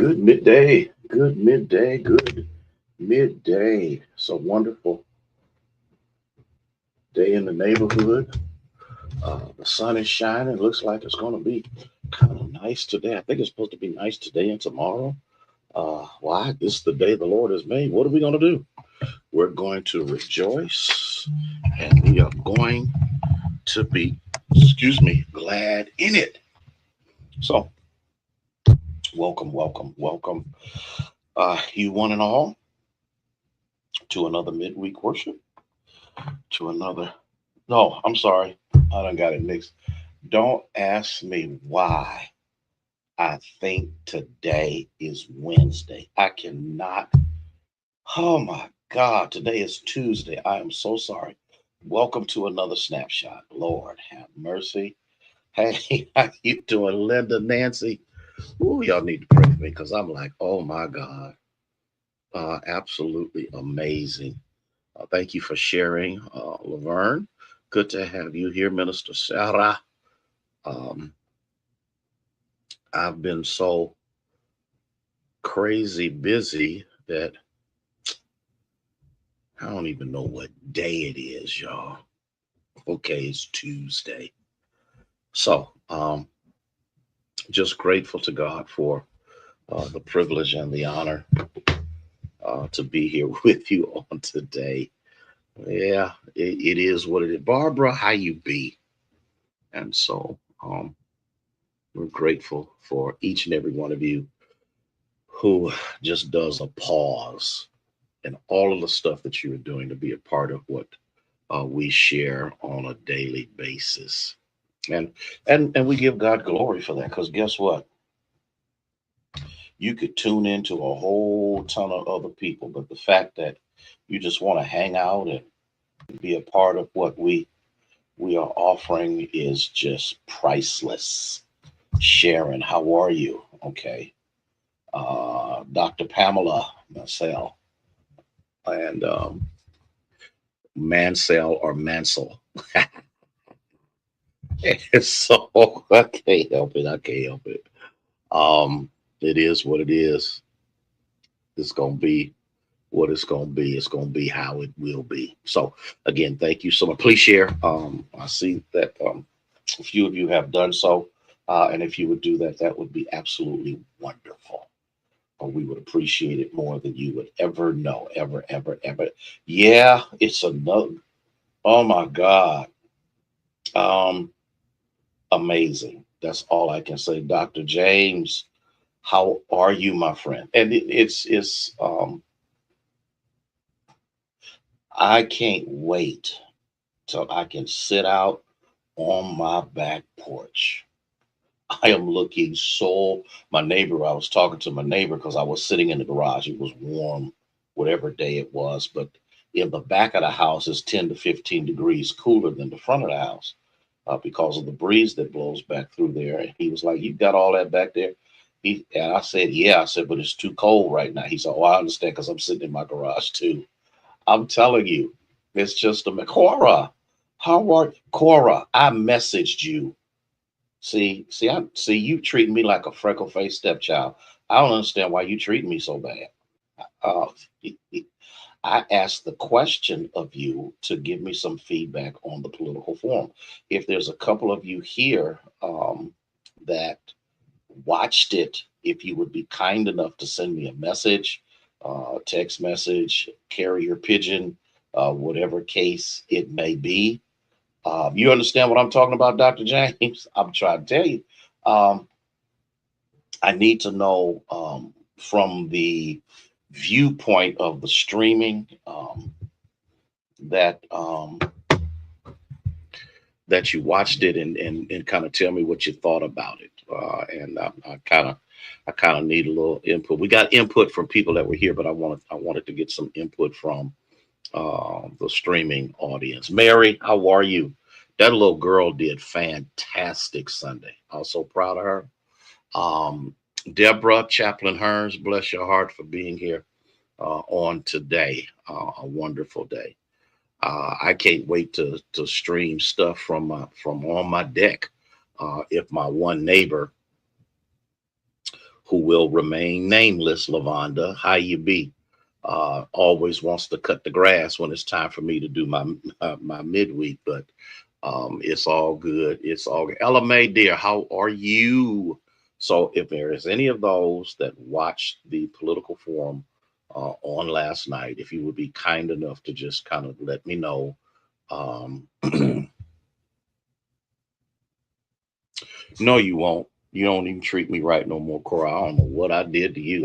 Good midday. Good midday. Good midday. It's a wonderful day in the neighborhood. The sun is shining. Looks like it's going to be kind of nice today. I think it's supposed to be nice today and tomorrow. Why? This is the day the Lord has made. What are we going to do? We're going to rejoice and we are going to be, glad in it. So, welcome, you one and all, to another midweek worship, to another. No, I'm sorry. I done got it mixed. Don't ask me why I think today is Wednesday. I cannot. Oh my God, today is Tuesday. I am so sorry. Welcome to another snapshot. Lord have mercy. Hey, how you doing, Linda, Nancy? Ooh, y'all need to pray for me because I'm like, oh my God, absolutely amazing. Thank you for sharing, Laverne. Good to have you here, Minister Sarah. Um, I've been so crazy busy that I don't even know what day it is, y'all. Okay, it's Tuesday. So, just grateful to God for the privilege and the honor to be here with you on today. Yeah, it is what it is. Barbara, how you be? And so, we're grateful for each and every one of you who just does a pause and all of the stuff that you are doing to be a part of what we share on a daily basis. And and we give God glory for that because guess what? You could tune into a whole ton of other people, but the fact that you just want to hang out and be a part of what we are offering is just priceless. Sharon, how are you? Okay. Dr. Pamela Marcel and Mansell or Mansell. So I can't help it. I can't help it. Um, it is what it is. It's gonna be what it's gonna be. It's gonna be how it will be. So again, thank you so much. Please share. I see that a few of you have done so, and if you would do that, that would be absolutely wonderful. We would appreciate it more than you would ever know, ever. Yeah, it's another. Oh my God, um, amazing. That's all I can say, Dr. James. How are you, my friend? And it's I can't wait till I can sit out on my back porch. I am looking so. My neighbor, I was talking to my neighbor because I was sitting in the garage. It was warm, whatever day it was, but in the back of the house is 10 to 15 degrees cooler than the front of the house because of the breeze that blows back through there. And he was like, "You got all that back there?" And I said, "Yeah." I said, "But it's too cold right now." He said, "Oh, I understand because I'm sitting in my garage too." I'm telling you, it's just a Cora. How are Cora? I messaged you. I see you treating me like a freckle faced stepchild. I don't understand why you treat me so bad. Uh, I asked the question of you to give me some feedback on the political forum. If there's a couple of you here that watched it, if you would be kind enough to send me a message, text message, carrier pigeon, whatever case it may be. You understand what I'm talking about, Dr. James? I'm trying to tell you. Um, I need to know from the viewpoint of the streaming that that you watched it and kind of tell me what you thought about it. And I kind of need a little input. We got input from people that were here, but I wanted to get some input from the streaming audience. Mary, how are you? That little girl did fantastic Sunday. I'm so proud of her. Um, Deborah Chaplain Hearns, bless your heart for being here on today. A wonderful day. I can't wait to stream stuff from on my deck. If my one neighbor who will remain nameless, Lavonda. How you be? Always wants to cut the grass when it's time for me to do my midweek, but it's all good. It's all good. Ella May, dear, how are you? So, if there is any of those that watched the political forum on last night, if you would be kind enough to just kind of let me know. Um, no, you won't. You don't even treat me right no more, Cora. I don't know what I did to you.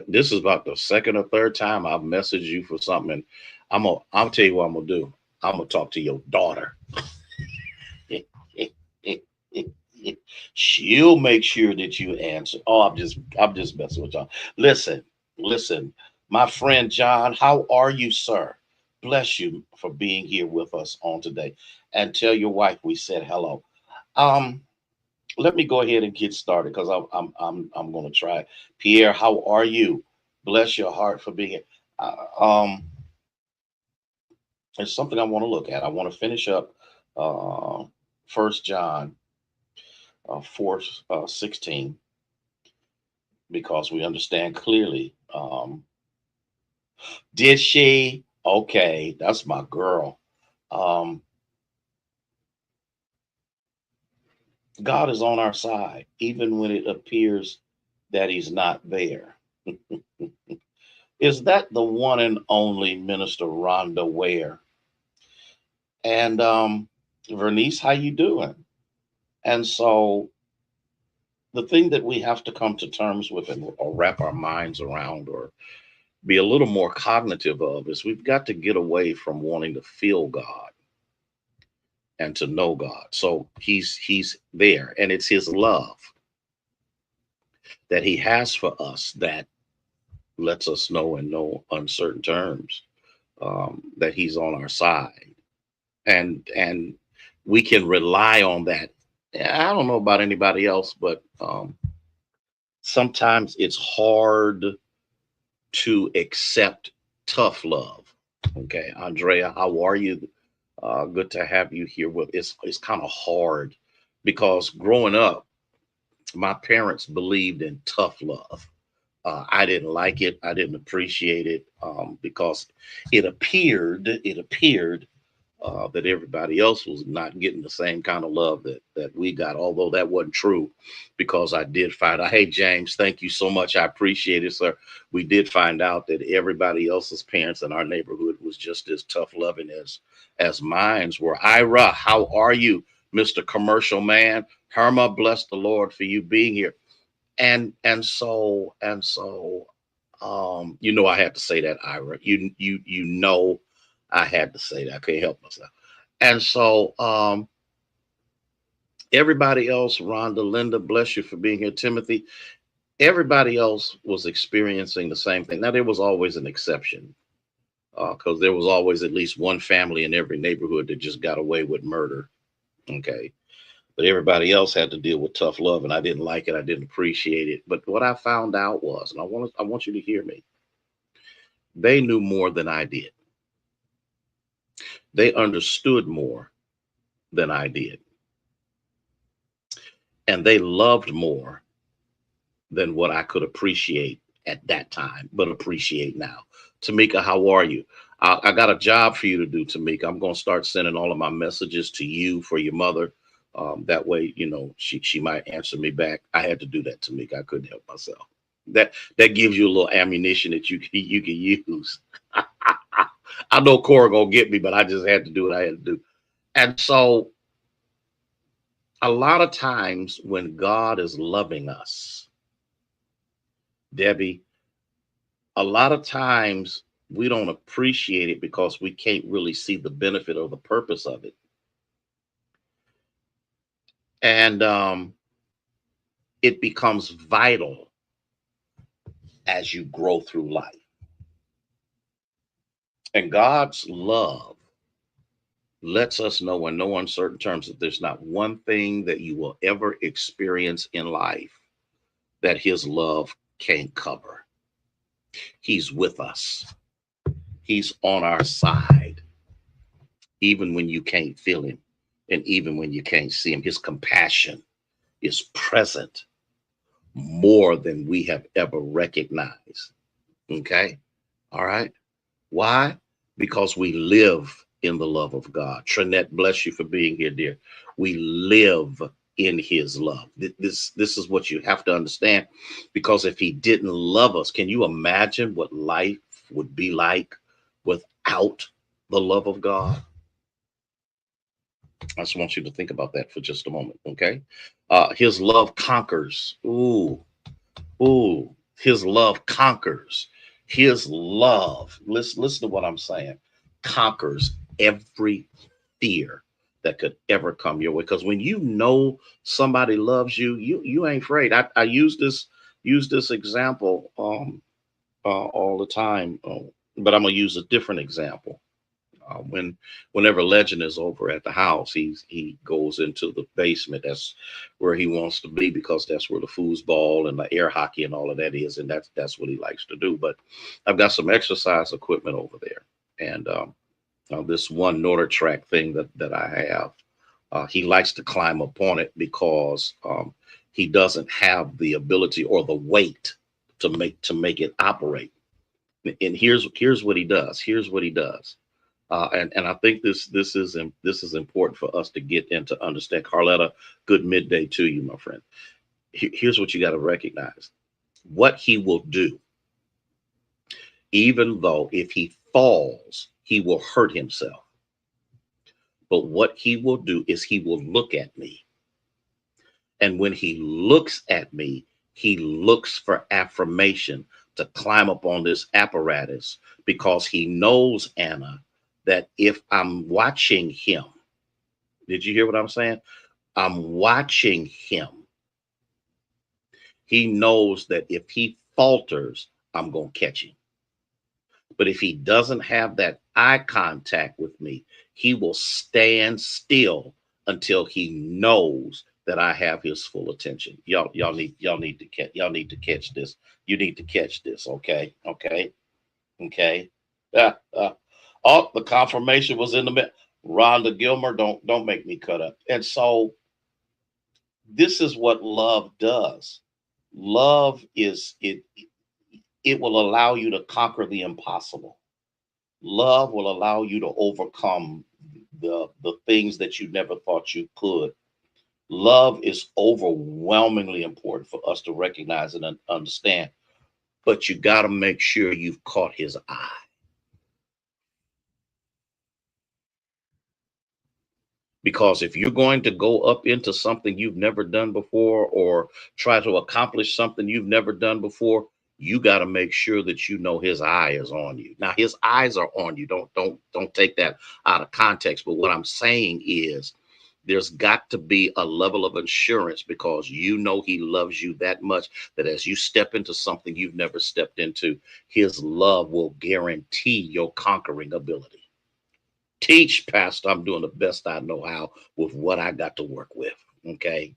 This is about the second or third time I've messaged you for something, and I'll tell you what I'm gonna do. I'm gonna talk to your daughter. She'll make sure that you answer. Oh, I'm just messing with y'all. Listen, listen, my friend John, how are you, sir? Bless you for being here with us on today. And tell your wife we said hello. Um, Let me go ahead and get started because I'm gonna try. Pierre, how are you? Bless your heart for being here. Um, it's something I want to look at. I want to finish up uh First John 4:16 because we understand clearly. Did she? Okay, that's my girl. Um, God is on our side, even when it appears that He's not there. Is that the one and only Minister Rhonda Ware? And Vernice, how you doing? And so the thing that we have to come to terms with and or wrap our minds around or be a little more cognitive of is we've got to get away from wanting to feel God and to know God. So he's there, and it's His love that He has for us that lets us know in no uncertain terms that He's on our side, and we can rely on that. I don't know about anybody else, but sometimes it's hard to accept tough love. Okay, Andrea, how are you? Good to have you here. With it's kind of hard because growing up, my parents believed in tough love. I didn't like it. I didn't appreciate it because it appeared that everybody else was not getting the same kind of love that we got. Although that wasn't true, because I did find out. Hey James, thank you so much. I appreciate it, sir. We did find out that everybody else's parents in our neighborhood was just as tough loving as mine's were. Ira, how are you, Mister Commercial Man? Herma, bless the Lord for you being here. And I had to say that, Ira. You know I had to say that. I can't help myself. And so everybody else, Rhonda, Linda, bless you for being here. Timothy, everybody else was experiencing the same thing. Now there was always an exception because there was always at least one family in every neighborhood that just got away with murder. Okay. But everybody else had to deal with tough love, and I didn't like it. I didn't appreciate it. But what I found out was, and I want you to hear me, they knew more than I did. They understood more than I did. And they loved more than what I could appreciate at that time, but appreciate now. Tamika, how are you? I got a job for you to do, Tamika. I'm going to start sending all of my messages to you for your mother. That way, she might answer me back. I had to do that, Tamika. I couldn't help myself. That gives you a little ammunition that you can use. I know Cora gonna get me, but I just had to do what I had to do. And so, a lot of times when God is loving us, Debbie, a lot of times we don't appreciate it because we can't really see the benefit or the purpose of it. And it becomes vital as you grow through life. And God's love lets us know in no uncertain terms that there's not one thing that you will ever experience in life that His love can't cover. He's with us, He's on our side, even when you can't feel Him and even when you can't see Him. His compassion is present more than we have ever recognized. Okay. All right. Why? Because we live in the love of God. Trinette, bless you for being here, dear. We live in his love. This is what you have to understand. Because if he didn't love us, can you imagine what life would be like without the love of God? I just want you to think about that for just a moment, okay? His love conquers. Ooh, his love conquers. His love, listen to what I'm saying, conquers every fear that could ever come your way. Because when you know somebody loves you, you ain't afraid. I use this example all the time, but I'm gonna use a different example. Whenever Legend is over at the house, he goes into the basement. That's where he wants to be because that's where the foosball and the air hockey and all of that is, and that's what he likes to do. But I've got some exercise equipment over there, and this one Norder track thing that I have, he likes to climb up on it because he doesn't have the ability or the weight to make it operate. And here's what he does. Here's what he does. And I think this is important for us to get and to understand. Carletta, good midday to you, my friend. Here's what you got to recognize: what he will do, even though if he falls, he will hurt himself. But what he will do is he will look at me, and when he looks at me, he looks for affirmation to climb up on this apparatus because he knows, Anna, that if I'm watching him, did you hear what I'm saying? I'm watching him. He knows that if he falters, I'm going to catch him. But if he doesn't have that eye contact with me, he will stand still until he knows that I have his full attention. Y'all need to catch this. You need to catch this. Okay. Okay. Okay. Oh, the confirmation was in the middle. Rhonda Gilmer, don't make me cut up. And so this is what love does. Love is it will allow you to conquer the impossible. Love will allow you to overcome the things that you never thought you could. Love is overwhelmingly important for us to recognize and understand, but you got to make sure you've caught his eye. Because if you're going to go up into something you've never done before or try to accomplish something you've never done before, you got to make sure that you know his eye is on you. Now his eyes are on you. Don't take that out of context, but what I'm saying is there's got to be a level of assurance because you know he loves you that much that as you step into something you've never stepped into, his love will guarantee your conquering ability. Teach, Pastor. I'm doing the best I know how with what I got to work with. Okay.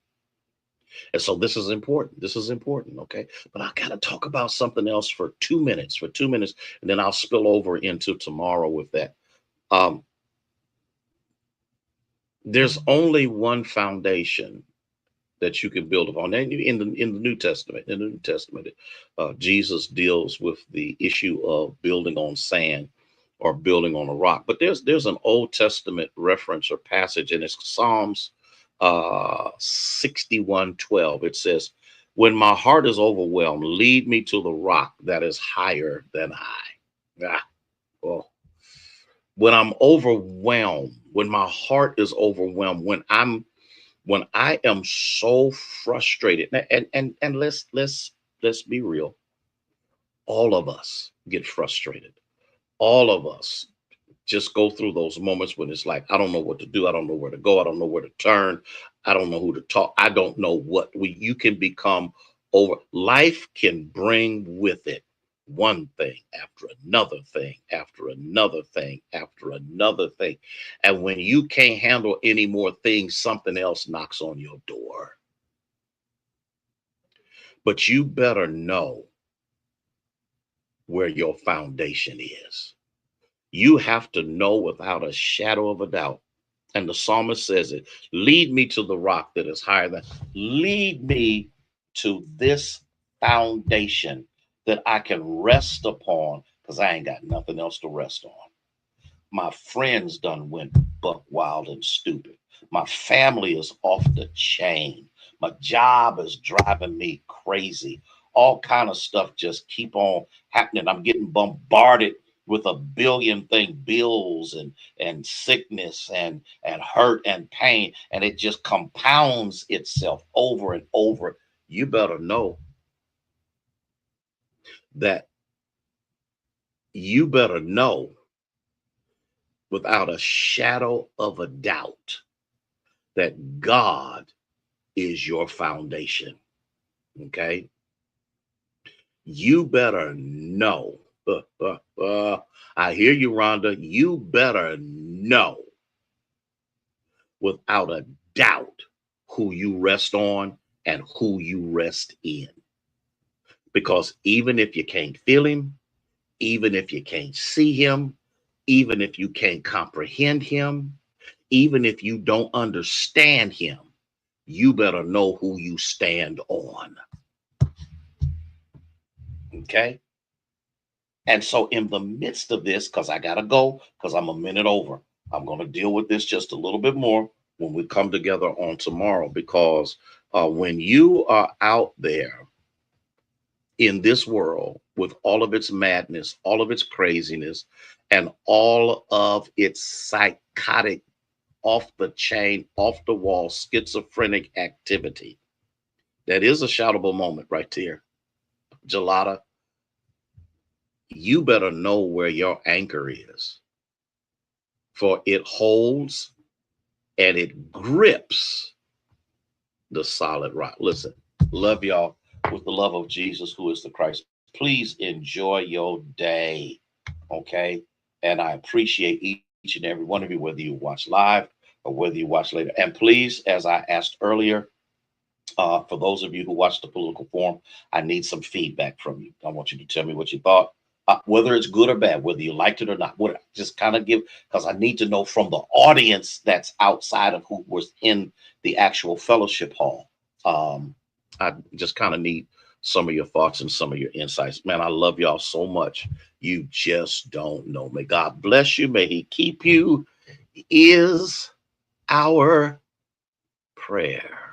And so this is important. This is important. Okay. But I got to talk about something else for 2 minutes, and then I'll spill over into tomorrow with that. Um, there's only one foundation that you can build upon. And in the New Testament, Jesus deals with the issue of building on sand or building on a rock. But there's an Old Testament reference or passage, and it's Psalms 61:12. It says, "When my heart is overwhelmed, lead me to the rock that is higher than I." Ah, well, when I'm overwhelmed, when my heart is overwhelmed, when I am so frustrated, and let's be real, all of us get frustrated. All of us just go through those moments when it's like, I don't know what to do, I don't know where to go, I don't know where to turn, I don't know who to talk, I don't know what you can become over. Life can bring with it one thing after another thing after another thing after another thing. And when you can't handle any more things, something else knocks on your door. But you better know where your foundation is. You have to know without a shadow of a doubt. And the psalmist says it, lead me to the rock that is higher than, lead me to this foundation that I can rest upon because I ain't got nothing else to rest on. My friends done went buck wild and stupid. My family is off the chain. My job is driving me crazy. All kind of stuff just keep on happening. I'm getting bombarded with a billion bills and sickness and hurt and pain, and it just compounds itself over and over. You better know that you better know without a shadow of a doubt that God is your foundation. Okay. You better know. I hear you, Rhonda. You better know without a doubt who you rest on and who you rest in. Because even if you can't feel him, even if you can't see him, even if you can't comprehend him, even if you don't understand him, you better know who you stand on. Okay. And so, in the midst of this, because I got to go, because I'm a minute over, I'm going to deal with this just a little bit more when we come together on tomorrow. Because when you are out there in this world with all of its madness, all of its craziness, and all of its psychotic, off the chain, off the wall, schizophrenic activity, that is a shoutable moment right there. Gelada, you better know where your anchor is, for it holds and it grips the solid rock. Listen, love y'all with the love of Jesus, who is the Christ. Please enjoy your day, okay? And I appreciate each and every one of you, whether you watch live or whether you watch later. And please, as I asked earlier, for those of you who watched the political forum, I need some feedback from you. I want you to tell me what you thought, whether it's good or bad, whether you liked it or not. What just kind of give, because I need to know from the audience that's outside of who was in the actual fellowship hall. I just kind of need some of your thoughts and some of your insights. Man, I love y'all so much. You just don't know. May God bless you. May He keep you. Is our prayer.